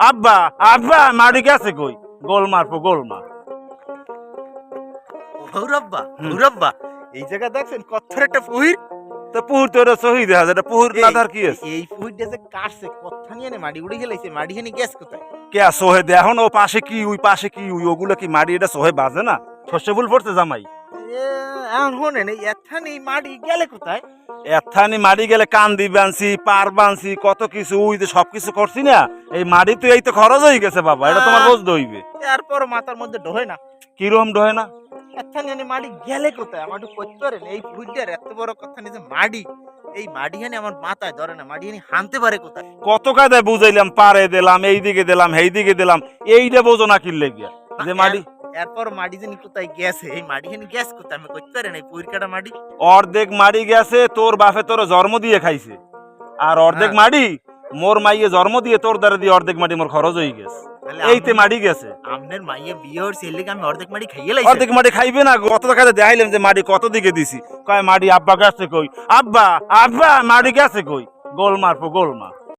আব্বা আব্বা মারি গেছে কই? গোল মারবো গোল মার। গৌরব্বা গৌরব্বা, এই জায়গা দেখছেন কত্থর একটা পুহির। তো পুহুর তো এটা সহি দেখা যায়, এটা পুহুর না ধর কি আছে? এই পুহিরটা যে কাটছে কথা নিয়ে মাটি উড়ে গেলাইছে, মাটি খানি গ্যাস কোথায়? কে সোহে দেখো না, ও পাশে কি উই পাশে কি উই, ওগুলো কি মারি? এটা সোহে বাজে না? শস্য ফুল পড়ছে জামাই। এখন শোনেন এই এথানি মাটি গেলে কোথায়? এথানি মারি গেলে কান্দি বানছি, পার বানছি, কত কিছু উই তো সবকিছু করছি না। এই মাটি তো এই তো খরচ হয়ে গেছে বাবা, এটা তোমার বুঝতে হইবে। এরপর মাথার মধ্যে ঢোয় না। কিরম ডহে না? এথানি মাটি গেলে কোথায় আমার একটু করতে পারেন? এই পুহিরটার এত বড় কথা নিয়ে যে মাটি, এই মাটি হানি আমার মাথায় ধরে না, মাটি হানি হানতে পারে কোথায়? কত কায়দায় বুঝাইলাম, পারে দিলাম, এই দিকে দিলাম, এই দিকে দিলাম, এইটা বোঝো না কি লেগিয়া যে মাটি। এরপর মাটি জানি কোথায় গেছে, এই মাটি হানি গ্যাস কোথায় আমি করতে পারেন? এই পুহির কাটা মাটি অর্ধেক মারি গেছে তোর বাপে তোর জন্ম দিয়ে খাইছে, আর অর্ধেক মাটি মোর মাইয়ে জন্ম দিয়ে তোর দ্বারা দিয়ে অর্ধেক মাটি মোর খরচ হয়ে গেছে, এইতে মাটি গেছে। আমনের মাইয়ে বিয়ে হচ্ছে এর লিগে আমি অর্ধেক মাটি খাইয়ে লাইছি। অর্ধেক মাটি খাইবে না? কত টাকা দেখাইলাম যে মাটি কত দিকে দিছি, কয় মাটি আব্বা গেছে কই? আব্বা আব্বা মাটি গেছে কই? গোল মারবো গোল মার।